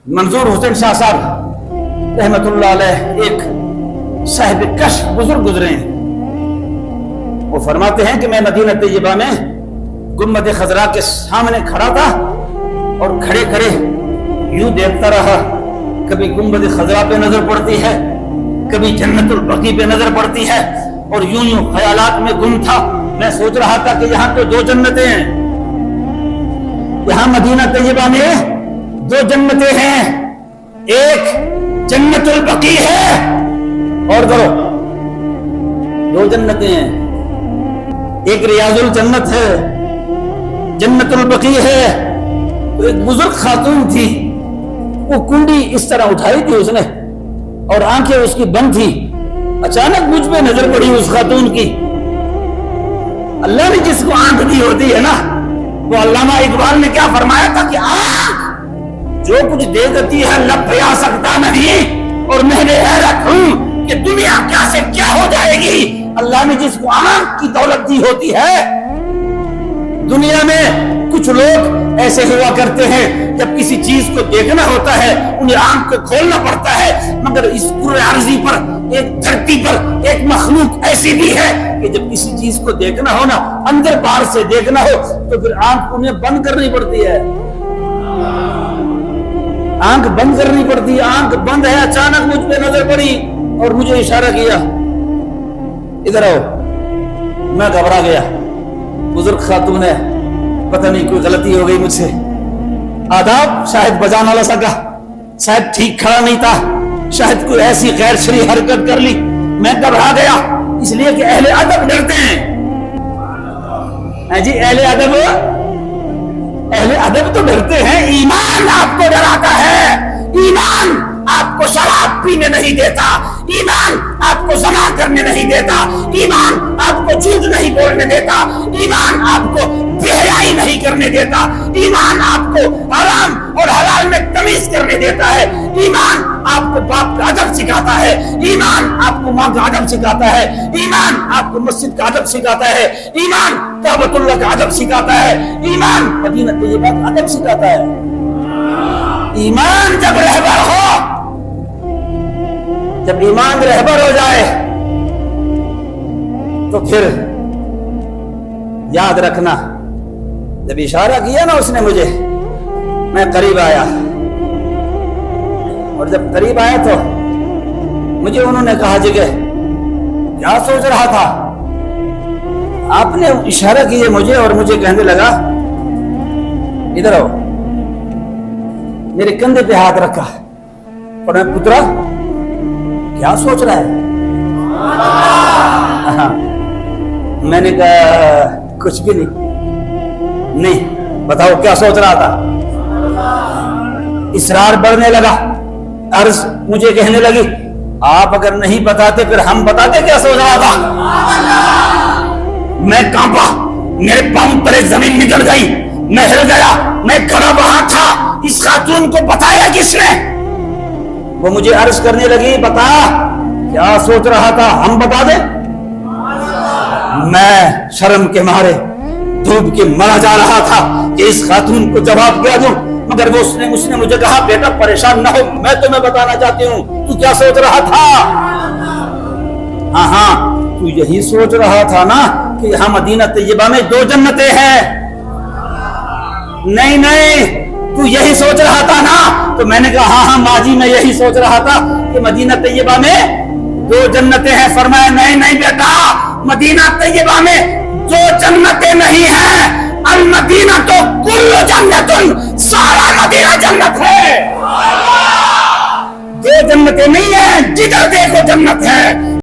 منظور حسین شاہ صاحب رحمت اللہ علیہ ایک صاحب کشف بزرگ گزرے ہیں. وہ فرماتے ہیں کہ میں مدینہ طیبہ میں گنبد خضرا کے سامنے کھڑا تھا اور کھڑے کھڑے یوں دیکھتا رہا. کبھی گنبد خضرا پہ نظر پڑتی ہے, کبھی جنت البقیع پہ نظر پڑتی ہے, اور یوں یوں خیالات میں گم تھا. میں سوچ رہا تھا کہ یہاں تو دو جنتیں ہیں, یہاں مدینہ طیبہ میں دو جنتیں ہیں. ایک جنت البقیع ہے, اور کرو دو جنتیں ہیں. ایک ریاض الجنت ہے, جنت البقیع ہے. تو ایک بزرگ خاتون تھی, وہ کنڈی اس طرح اٹھائی تھی اس نے اور آنکھیں اس کی بند تھی. اچانک مجھ پہ نظر پڑی اس خاتون کی. اللہ نے جس کو آنکھ دی ہوتی ہے نا, وہ علامہ اقبال نے کیا فرمایا تھا کہ آنکھ جو کچھ دیکھتی ہے لب پہ آ سکتا نہیں, اور میں نے حیرت ہوں کہ دنیا کیا سے کیا ہو جائے گی. اللہ نے جس کو آنکھ کی دولت دی ہوتی ہے. دنیا میں کچھ لوگ ایسے ہوا کرتے ہیں, جب کسی چیز کو دیکھنا ہوتا ہے انہیں آنکھ کو کھولنا پڑتا ہے, مگر اس پورے عرضی پر ایک دھرتی پر ایک مخلوق ایسی بھی ہے کہ جب کسی چیز کو دیکھنا ہو نا, اندر باہر سے دیکھنا ہو, تو پھر آنکھ انہیں بند کرنی پڑتی ہے. آنکھ بند کرنی پڑتی ہے. آنکھ بند ہے, اچانک مجھ پہ نظر پڑی اور مجھے اشارہ کیا ادھر آؤ. میں گھبرا گیا. بزرگ خاتون ہے, پتہ نہیں کوئی غلطی ہو گئی مجھ سے. آداب شاید بجانا نہ سکا, شاید ٹھیک کھڑا نہیں تھا, شاید کوئی ایسی غیر شرعی حرکت کر لی. میں گھبرا گیا, اس لیے کہ اہل ادب ڈرتے ہیں. جی اہل ادب تو ڈرتے ہیں. ایمان آپ کو ڈراتا ہے. ایمان آپ کو شراب پینے نہیں دیتا, ایمان آپ کو زنا کرنے نہیں دیتا, ایمان آپ کو جھوٹ نہیں بولنے دیتا, ایمان آپ کو بے حیائی نہیں کرنے دیتا, ایمان آپ کو حرام اور حلال میں تمیز کرنے دیتا ہے, ایمان آپ کو باپ کا ادب سکھاتا ہے, ایمان آپ کو ماں کا ادب سکھاتا ہے, ایمان آپ کو مسجد کا ادب سکھاتا ہے, ایمان کعبۃ اللہ کا ادب سکھاتا ہے, ایمان مدینہ طیبہ کا ادب سکھاتا ہے. ایمان جب رہبر ہو, جب ایمان رہبر ہو جائے تو پھر یاد رکھنا, جب اشارہ کیا نا اس نے مجھے, میں قریب آیا, اور جب قریب آیا تو مجھے انہوں نے کہا جگہ کیا سوچ رہا تھا. آپ نے اشارہ کیے مجھے اور مجھے کہنے لگا ادھر آؤ. میرے کندھے پہ ہاتھ رکھا اور میں پترا کیا سوچ رہا ہے. میں نے کہا کچھ بھی نہیں. بتاؤ کیا سوچ رہا تھا. اصرار بڑھنے لگا, عرض مجھے کہنے لگی آپ اگر نہیں بتاتے پھر ہم بتاتے کیا سوچ رہا تھا. میں کانپا, میرے پاؤں تلے زمین نکل گئی, میں ہل گیا, میں کھڑا وہاں تھا. اس خاتون کو بتایا کس نے. وہ مجھے عرض کرنے لگی بتا کیا سوچ رہا تھا, ہم بتا دیں. میں شرم کے مارے دھوپ کے مرا جا رہا تھا کہ اس خاتون کو جواب کیا دوں, مگر وہ اس نے مجھے کہا بیٹا پریشان نہ ہو, میں تمہیں بتانا چاہتی ہوں. تو کیا سوچ رہا تھا. ہاں تو یہی سوچ رہا تھا نا کہ یہاں مدینہ طیبہ میں دو جنتیں ہیں. نہیں تو یہی سوچ رہا تھا نا. تو میں نے کہا ہاں ماجی میں یہی سوچ رہا تھا کہ مدینہ طیبہ میں دو جنتیں ہیں. فرمایا نہیں بیٹا, مدینہ طیبہ میں دو جنتیں نہیں ہیں. المدینہ تو کل جنت